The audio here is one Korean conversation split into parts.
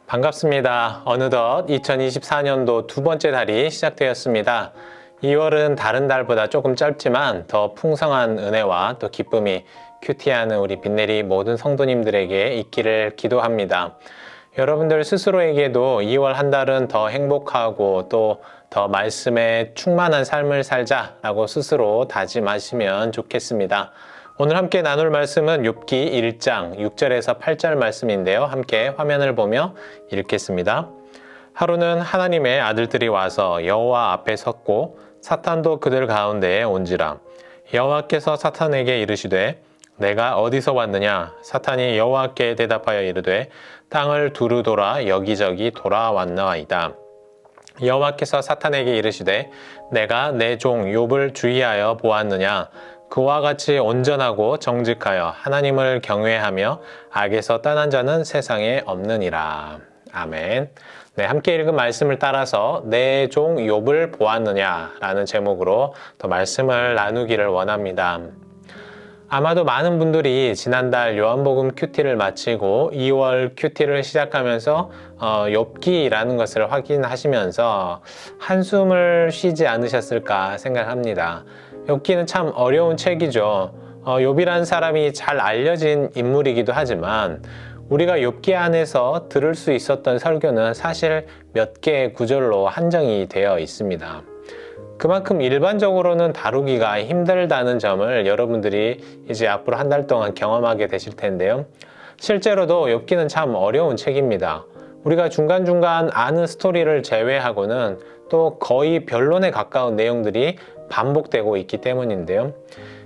반갑습니다. 어느덧 2024년도 두 번째 달이 시작되었습니다. 2월은 다른 달보다 조금 짧지만 더 풍성한 은혜와 또 기쁨이 큐티하는 우리 빈내리 모든 성도님들에게 있기를 기도합니다. 여러분들 스스로에게도 2월 한 달은 더 행복하고 또 더 말씀에 충만한 삶을 살자라고 스스로 다짐하시면 좋겠습니다. 오늘 함께 나눌 말씀은 욥기 1장 6절에서 8절 말씀인데요. 함께 화면을 보며 읽겠습니다. 하루는 하나님의 아들들이 와서 여호와 앞에 섰고 사탄도 그들 가운데에 온지라. 여호와께서 사탄에게 이르시되 내가 어디서 왔느냐? 사탄이 여호와께 대답하여 이르되 땅을 두루 돌아 여기저기 돌아왔나이다. 여호와께서 사탄에게 이르시되 내가 내 종 욥을 주의하여 보았느냐? 그와 같이 온전하고 정직하여 하나님을 경외하며 악에서 떠난 자는 세상에 없느니라. 아멘. 네, 함께 읽은 말씀을 따라서 내 종 욥을 보았느냐 라는 제목으로 더 말씀을 나누기를 원합니다. 아마도 많은 분들이 지난달 요한복음 큐티를 마치고 2월 큐티를 시작하면서 욥기라는 것을 확인하시면서 한숨을 쉬지 않으셨을까 생각합니다. 욥기는 참 어려운 책이죠. 욥이라는 사람이 잘 알려진 인물이기도 하지만 우리가 욥기 안에서 들을 수 있었던 설교는 사실 몇 개의 구절로 한정이 되어 있습니다. 그만큼 일반적으로는 다루기가 힘들다는 점을 여러분들이 이제 앞으로 한 달 동안 경험하게 되실 텐데요. 실제로도 욥기는 참 어려운 책입니다. 우리가 중간중간 아는 스토리를 제외하고는 또 거의 변론에 가까운 내용들이 반복되고 있기 때문인데요.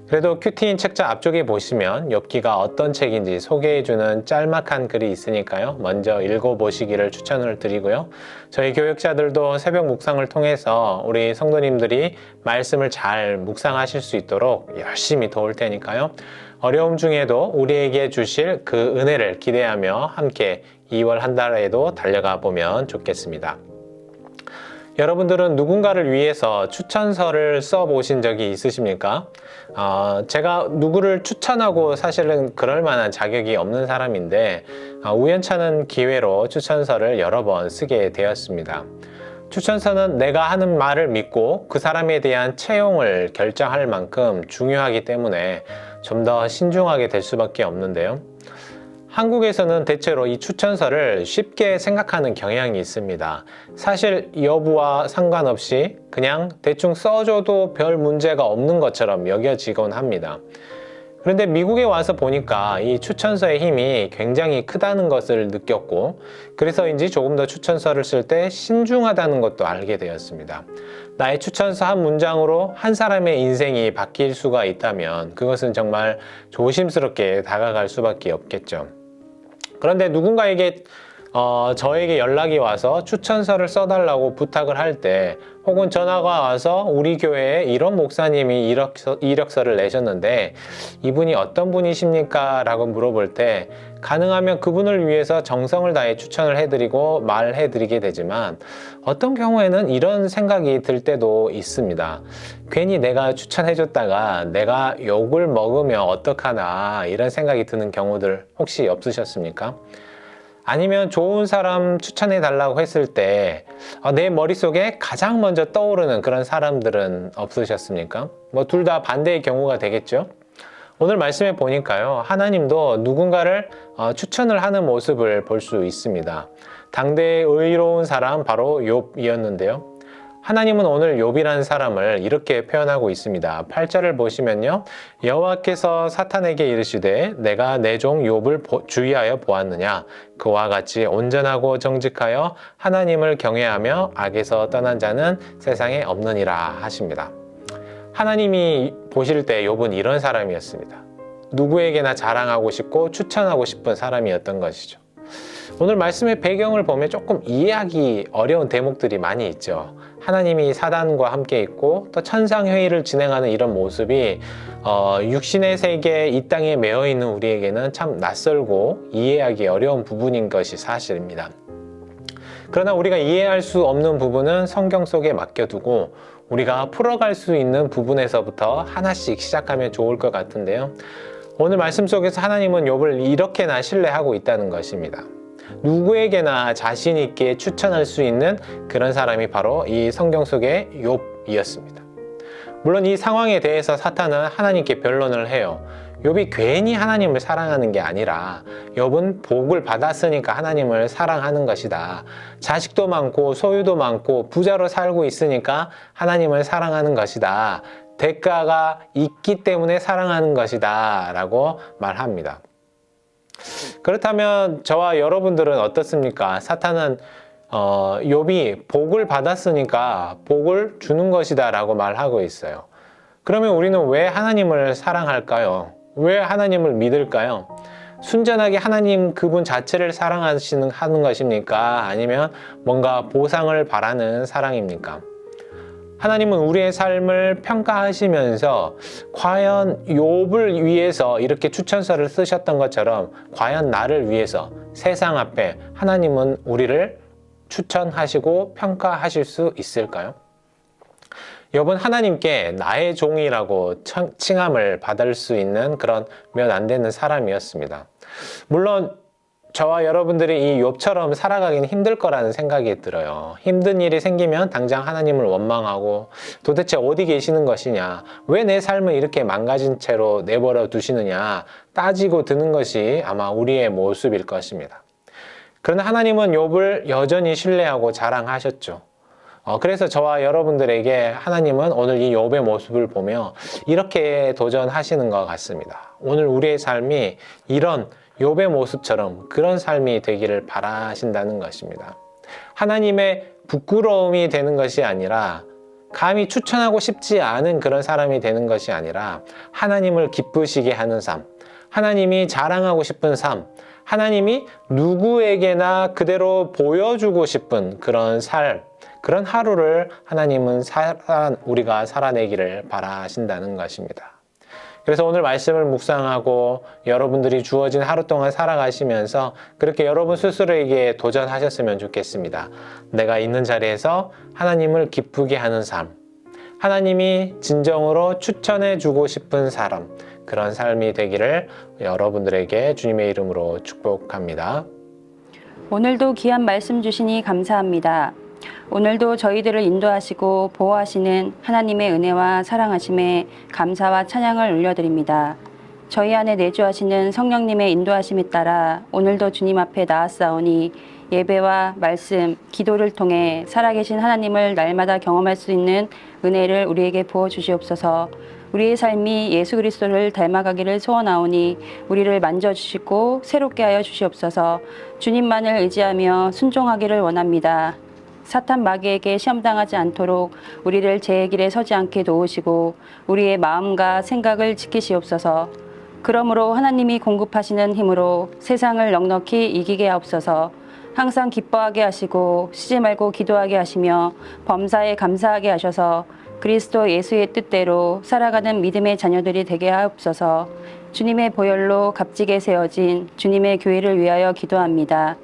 그래도 큐티인 책자 앞쪽에 보시면 욥기가 어떤 책인지 소개해주는 짤막한 글이 있으니까요. 먼저 읽어보시기를 추천을 드리고요. 저희 교육자들도 새벽 묵상을 통해서 우리 성도님들이 말씀을 잘 묵상하실 수 있도록 열심히 도울 테니까요. 어려움 중에도 우리에게 주실 그 은혜를 기대하며 함께 2월 한 달에도 달려가 보면 좋겠습니다. 여러분들은 누군가를 위해서 추천서를 써보신 적이 있으십니까? 제가 누구를 추천하고 사실은 그럴 만한 자격이 없는 사람인데 우연찮은 기회로 추천서를 여러 번 쓰게 되었습니다. 추천서는 내가 하는 말을 믿고 그 사람에 대한 채용을 결정할 만큼 중요하기 때문에 좀 더 신중하게 될 수밖에 없는데요. 한국에서는 대체로 이 추천서를 쉽게 생각하는 경향이 있습니다. 사실 여부와 상관없이 그냥 대충 써줘도 별 문제가 없는 것처럼 여겨지곤 합니다. 그런데 미국에 와서 보니까 이 추천서의 힘이 굉장히 크다는 것을 느꼈고 그래서인지 조금 더 추천서를 쓸 때 신중하다는 것도 알게 되었습니다. 나의 추천서 한 문장으로 한 사람의 인생이 바뀔 수가 있다면 그것은 정말 조심스럽게 다가갈 수밖에 없겠죠. 그런데 누군가에게 저에게 연락이 와서 추천서를 써달라고 부탁을 할 때 혹은 전화가 와서 우리 교회에 이런 목사님이 이력서를 내셨는데 이분이 어떤 분이십니까? 라고 물어볼 때 가능하면 그분을 위해서 정성을 다해 추천을 해드리고 말해드리게 되지만 어떤 경우에는 이런 생각이 들 때도 있습니다. 괜히 내가 추천해줬다가 내가 욕을 먹으면 어떡하나 이런 생각이 드는 경우들 혹시 없으셨습니까? 아니면 좋은 사람 추천해 달라고 했을 때 내 머릿속에 가장 먼저 떠오르는 그런 사람들은 없으셨습니까? 뭐 둘 다 반대의 경우가 되겠죠? 오늘 말씀에 보니까요, 하나님도 누군가를 추천을 하는 모습을 볼 수 있습니다. 당대의 의로운 사람 바로 욥이었는데요. 하나님은 오늘 욥이라는 사람을 이렇게 표현하고 있습니다. 8절을 보시면요. 여호와께서 사탄에게 이르시되 내가 내 종 욥을 주의하여 보았느냐? 그와 같이 온전하고 정직하여 하나님을 경외하며 악에서 떠난 자는 세상에 없느니라 하십니다. 하나님이 보실 때 욥은 이런 사람이었습니다. 누구에게나 자랑하고 싶고 추천하고 싶은 사람이었던 것이죠. 오늘 말씀의 배경을 보면 조금 이해하기 어려운 대목들이 많이 있죠. 하나님이 사단과 함께 있고 또 천상회의를 진행하는 이런 모습이 육신의 세계 이 땅에 매여 있는 우리에게는 참 낯설고 이해하기 어려운 부분인 것이 사실입니다. 그러나 우리가 이해할 수 없는 부분은 성경 속에 맡겨두고 우리가 풀어갈 수 있는 부분에서부터 하나씩 시작하면 좋을 것 같은데요. 오늘 말씀 속에서 하나님은 욥을 이렇게나 신뢰하고 있다는 것입니다. 누구에게나 자신 있게 추천할 수 있는 그런 사람이 바로 이 성경 속의 욥이었습니다. 물론 이 상황에 대해서 사탄은 하나님께 변론을 해요. 욥이 괜히 하나님을 사랑하는 게 아니라 욥은 복을 받았으니까 하나님을 사랑하는 것이다. 자식도 많고 소유도 많고 부자로 살고 있으니까 하나님을 사랑하는 것이다. 대가가 있기 때문에 사랑하는 것이다 라고 말합니다. 그렇다면 저와 여러분들은 어떻습니까? 사탄은 욥이 복을 받았으니까 복을 주는 것이다 라고 말하고 있어요. 그러면 우리는 왜 하나님을 사랑할까요? 왜 하나님을 믿을까요? 순전하게 하나님 그분 자체를 하는 것입니까? 아니면 뭔가 보상을 바라는 사랑입니까? 하나님은 우리의 삶을 평가하시면서 과연 욥을 위해서 이렇게 추천서를 쓰셨던 것처럼 과연 나를 위해서 세상 앞에 하나님은 우리를 추천하시고 평가하실 수 있을까요? 욥은 하나님께 나의 종이라고 칭함을 받을 수 있는 그런 몇 안 되는 사람이었습니다. 물론 저와 여러분들이 이 욥처럼 살아가긴 힘들 거라는 생각이 들어요. 힘든 일이 생기면 당장 하나님을 원망하고 도대체 어디 계시는 것이냐, 왜 내 삶을 이렇게 망가진 채로 내버려 두시느냐 따지고 드는 것이 아마 우리의 모습일 것입니다. 그러나 하나님은 욥을 여전히 신뢰하고 자랑하셨죠. 그래서 저와 여러분들에게 하나님은 오늘 이 욥의 모습을 보며 이렇게 도전하시는 것 같습니다. 오늘 우리의 삶이 이런 욥의 모습처럼 그런 삶이 되기를 바라신다는 것입니다. 하나님의 부끄러움이 되는 것이 아니라 감히 추천하고 싶지 않은 그런 사람이 되는 것이 아니라 하나님을 기쁘시게 하는 삶, 하나님이 자랑하고 싶은 삶, 하나님이 누구에게나 그대로 보여주고 싶은 그런 삶, 그런 하루를 하나님은 우리가 살아내기를 바라신다는 것입니다. 그래서 오늘 말씀을 묵상하고 여러분들이 주어진 하루 동안 살아가시면서 그렇게 여러분 스스로에게 도전하셨으면 좋겠습니다. 내가 있는 자리에서 하나님을 기쁘게 하는 삶, 하나님이 진정으로 추천해 주고 싶은 사람, 그런 삶이 되기를 여러분들에게 주님의 이름으로 축복합니다. 오늘도 귀한 말씀 주시니 감사합니다. 오늘도 저희들을 인도하시고 보호하시는 하나님의 은혜와 사랑하심에 감사와 찬양을 올려드립니다. 저희 안에 내주하시는 성령님의 인도하심에 따라 오늘도 주님 앞에 나아싸우니 예배와 말씀, 기도를 통해 살아계신 하나님을 날마다 경험할 수 있는 은혜를 우리에게 부어주시옵소서. 우리의 삶이 예수 그리스도를 닮아가기를 소원하오니 우리를 만져주시고 새롭게 하여 주시옵소서. 주님만을 의지하며 순종하기를 원합니다. 사탄 마귀에게 시험당하지 않도록 우리를 제 길에 서지 않게 도우시고 우리의 마음과 생각을 지키시옵소서. 그러므로 하나님이 공급하시는 힘으로 세상을 넉넉히 이기게 하옵소서. 항상 기뻐하게 하시고 쉬지 말고 기도하게 하시며 범사에 감사하게 하셔서 그리스도 예수의 뜻대로 살아가는 믿음의 자녀들이 되게 하옵소서. 주님의 보혈로 값지게 세워진 주님의 교회를 위하여 기도합니다.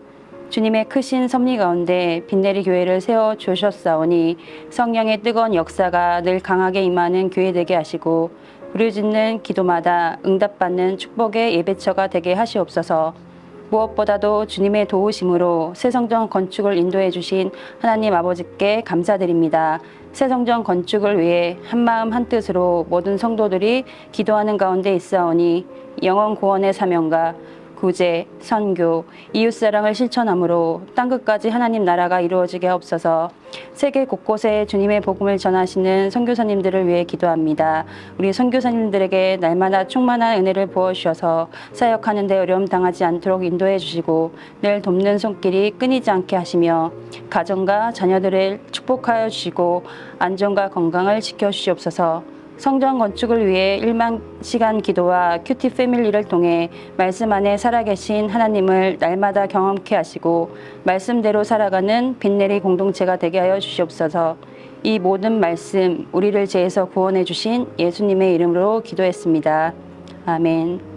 주님의 크신 섭리 가운데 빈내리 교회를 세워주셨사오니 성령의 뜨거운 역사가 늘 강하게 임하는 교회 되게 하시고 부르짖는 기도마다 응답받는 축복의 예배처가 되게 하시옵소서. 무엇보다도 주님의 도우심으로 새성전 건축을 인도해 주신 하나님 아버지께 감사드립니다. 새성전 건축을 위해 한마음 한뜻으로 모든 성도들이 기도하는 가운데 있사오니 영원 구원의 사명과 구제, 선교, 이웃사랑을 실천함으로 땅끝까지 하나님 나라가 이루어지게 하옵소서. 세계 곳곳에 주님의 복음을 전하시는 선교사님들을 위해 기도합니다. 우리 선교사님들에게 날마다 충만한 은혜를 부어주셔서 사역하는 데 어려움 당하지 않도록 인도해 주시고 늘 돕는 손길이 끊이지 않게 하시며 가정과 자녀들을 축복하여 주시고 안전과 건강을 지켜주시옵소서. 성전 건축을 위해 1만 시간 기도와 큐티 패밀리를 통해 말씀 안에 살아계신 하나님을 날마다 경험케 하시고 말씀대로 살아가는 빈내리 공동체가 되게 하여 주시옵소서. 이 모든 말씀 우리를 죄에서 구원해 주신 예수님의 이름으로 기도했습니다. 아멘.